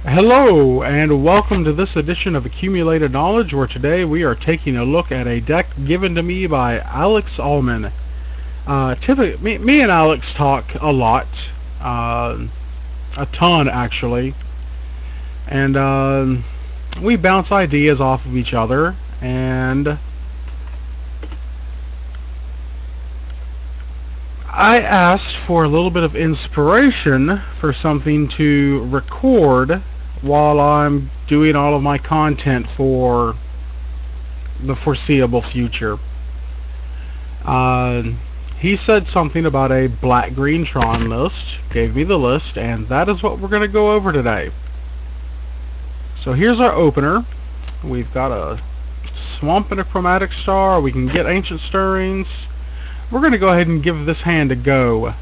Hello and welcome to this edition of Accumulated Knowledge, where today we are taking a look at a deck given to me by Alex Allman. Typically, me and Alex talk a lot, a ton actually, and we bounce ideas off of each other, and I asked for a little bit of inspiration for something to record while I'm doing all of my content for the foreseeable future. Uh, he said something about a black-green Tron list, gave me the list, and that is what we're going to go over today. So here's our opener. We've got a Swamp and a Chromatic Star. We can get Ancient Stirrings. We're going to go ahead and give this hand a go.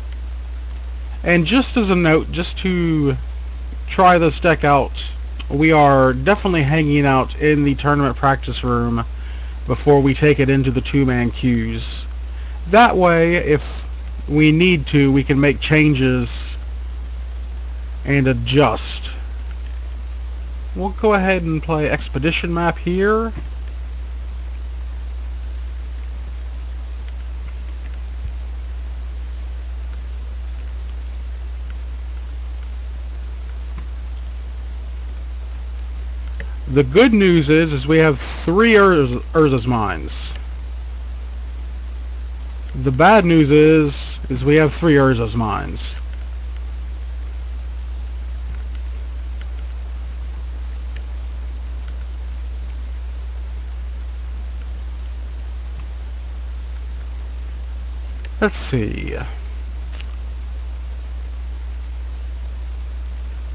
And just as a note, just to try this deck out, we are definitely hanging out in the tournament practice room before we take it into the two-man queues. That way, if we need to, we can make changes and adjust. We'll go ahead and play Expedition Map here. The good news is we have 3 Urza's Mines. The bad news is we have 3 Urza's Mines. Let's see.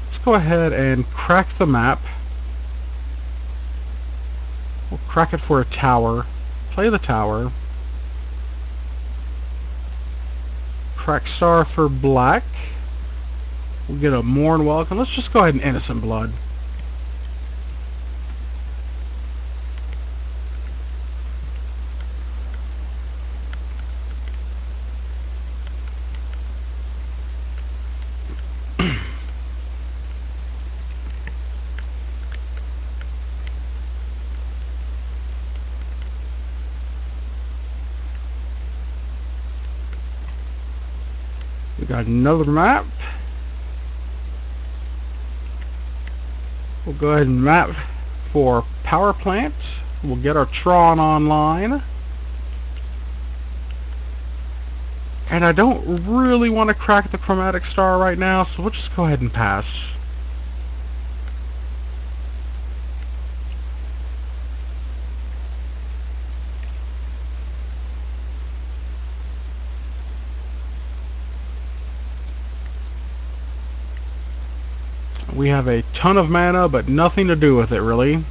Let's go ahead and crack the map. We'll crack it for a tower. Play the tower. Crack star for black. We'll get a Mourn Welcome. Let's just go ahead and Innocent Blood. We got another map. We'll go ahead and map for Power Plant. We'll get our Tron online. And I don't really want to crack the Chromatic Star right now, so we'll just go ahead and pass. We have a ton of mana, but nothing to do with it, really.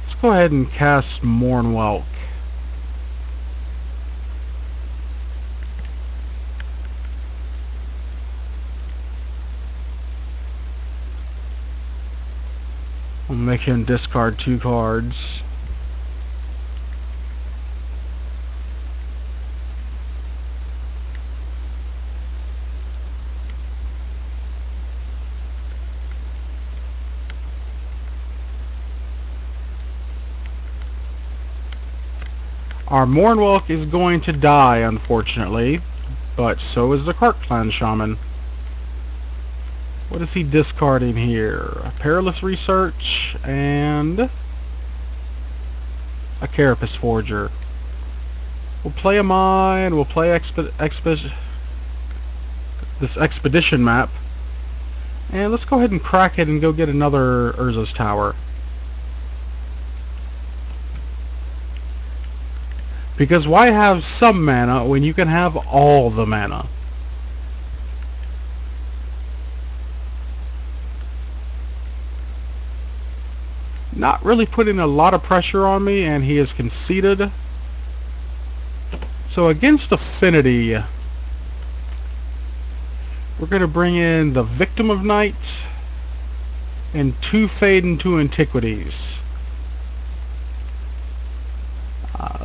Let's go ahead and cast Mournwelk. We'll make him discard 2 cards. Our Mournwelk is going to die, unfortunately, but so is the Clan Shaman. What is he discarding here? A Perilous Research and a Carapace Forger. We'll play a mine, we'll play this Expedition map, and let's go ahead and crack it and go get another Urza's Tower. Because why have some mana when you can have all the mana? Not really putting a lot of pressure on me, and he has conceded. So against Affinity, we're going to bring in the Victim of Night and 2 Fade and 2 Antiquities.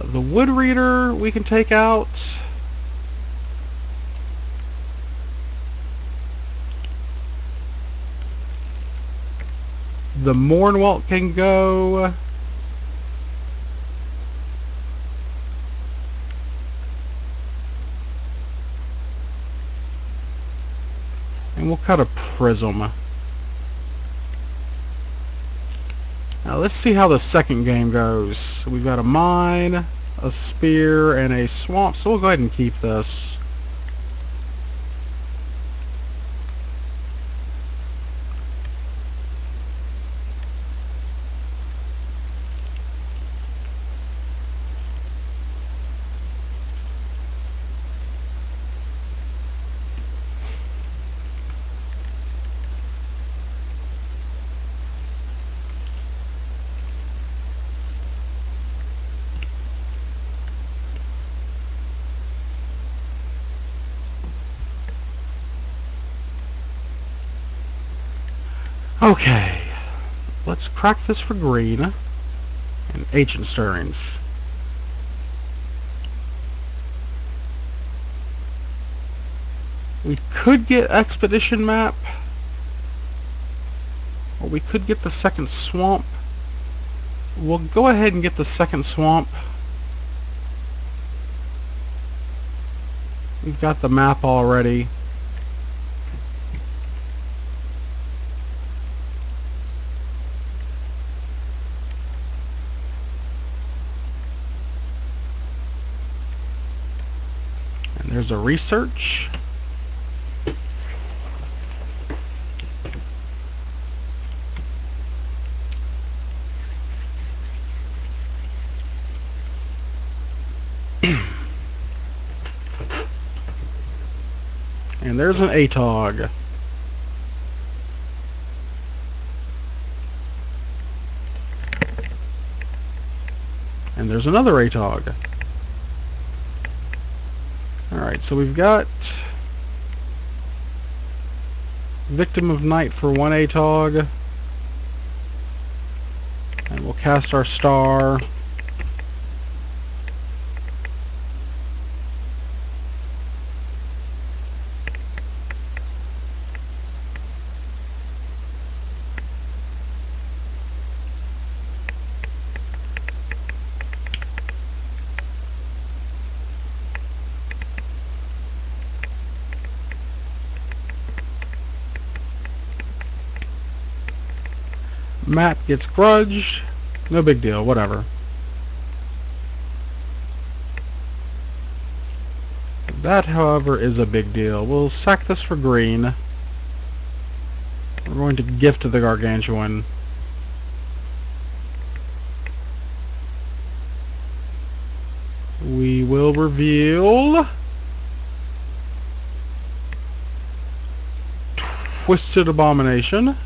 The Wood Reader we can take out. The Mournwelt can go. And we'll cut a prism. Now let's see how the second game goes. So we've got a mine, a spear, and a swamp, so we'll go ahead and keep this. Okay, let's crack this for green and ancient stirrings. We could get expedition map, or we could get the second swamp. We'll go ahead and get the second swamp. We've got the map already. And there's a research. And there's an ATOG. And there's another ATOG. Alright, so we've got Victim of Night for one ATOG. And we'll cast our star. Map gets grudged. No big deal, whatever. That, however, is a big deal. We'll sack this for green. We're going to gift to the Gargantuan. We will reveal Twisted Abomination.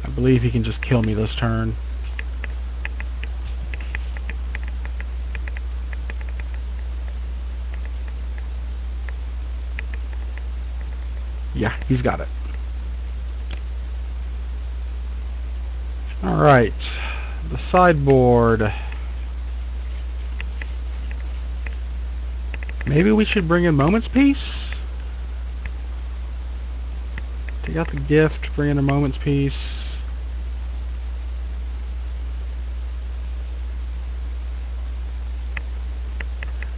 I believe he can just kill me this turn. Yeah, he's got it. Alright, the sideboard. Maybe we should bring in Moment's Peace? Take out the gift, bring in a Moment's Peace.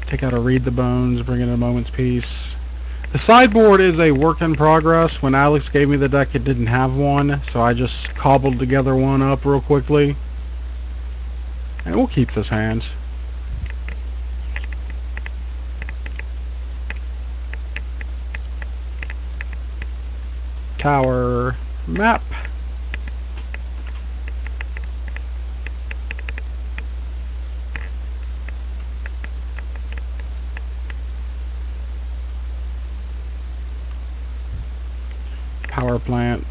Take out a Read the Bones, bring in a Moment's Peace. The sideboard is a work in progress. When Alex gave me the deck, it didn't have one, so I just cobbled together one up real quickly. And we'll keep this hand. Tower map. plant.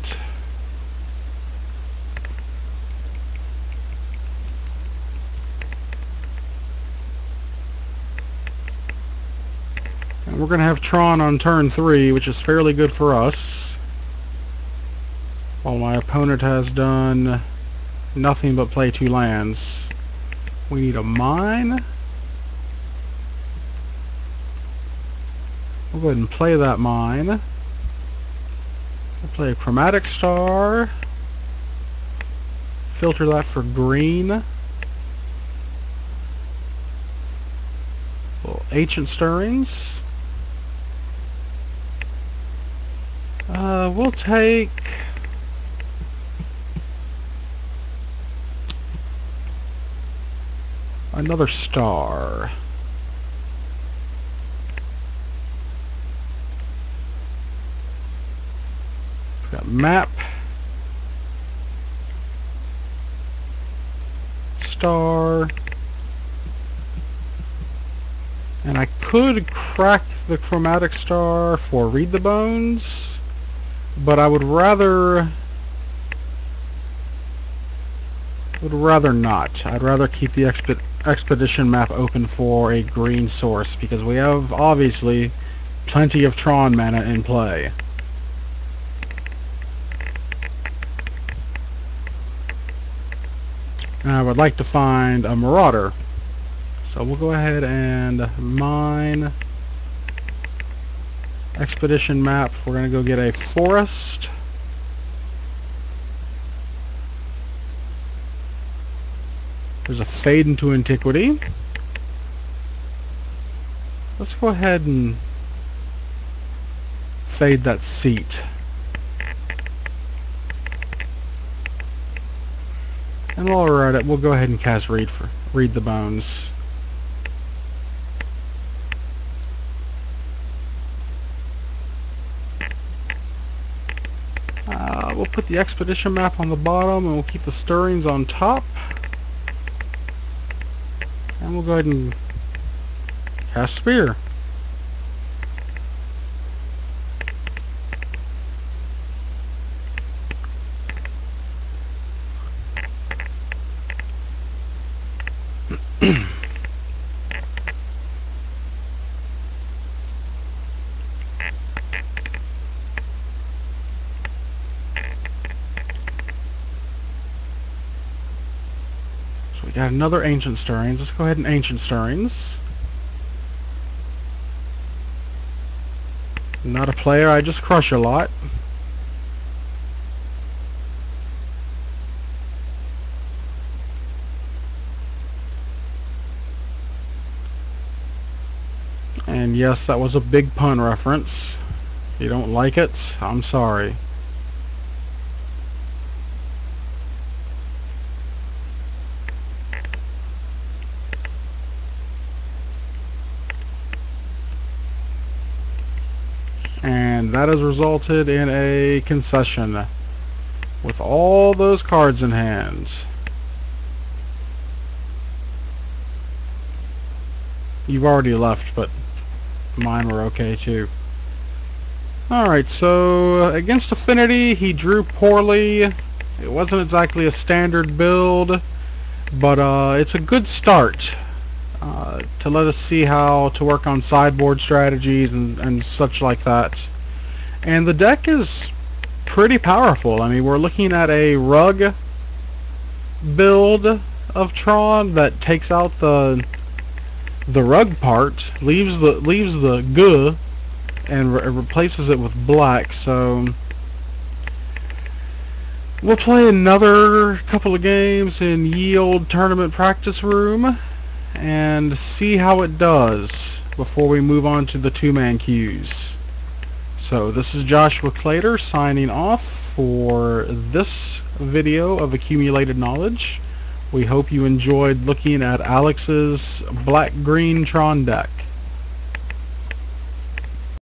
And we're going to have Tron on turn 3, which is fairly good for us. While my opponent has done nothing but play 2 lands. We need a mine. We'll go ahead and play that mine. We'll play a Chromatic Star. Filter that for green. Ancient Stirrings. We'll take another star. We've got map, star, and I could crack the Chromatic Star for Read the Bones, but I would rather not. I'd rather keep the expedition map open for a green source, because we have obviously plenty of Tron mana in play. And I would like to find a Marauder. So we'll go ahead and mine expedition map. We're going to go get a forest. There's a Fade into Antiquity. Let's go ahead and fade that seat. And while we're at it, we'll go ahead and cast Read the Bones. We'll put the expedition map on the bottom, and we'll keep the stirrings on top. And we'll go ahead and cast Spear. We got another Ancient Stirrings. Let's go ahead and Ancient Stirrings. Not a player, I just crush a lot. And yes, that was a big pun reference. If you don't like it, I'm sorry. And that has resulted in a concession with all those cards in hand. You've already left, but mine were okay too. Alright, so against Affinity, he drew poorly. It wasn't exactly a standard build, but it's a good start to let us see how to work on sideboard strategies and such like that. And the deck is pretty powerful. I mean, we're looking at a rug build of Tron that takes out the rug part, leaves the G and replaces it with black. So we'll play another couple of games in Yield Tournament Practice Room and see how it does before we move on to the 2-man queues. So this is Joshua Clater signing off for this video of Accumulated Knowledge. We hope you enjoyed looking at Alex's black-green Tron deck.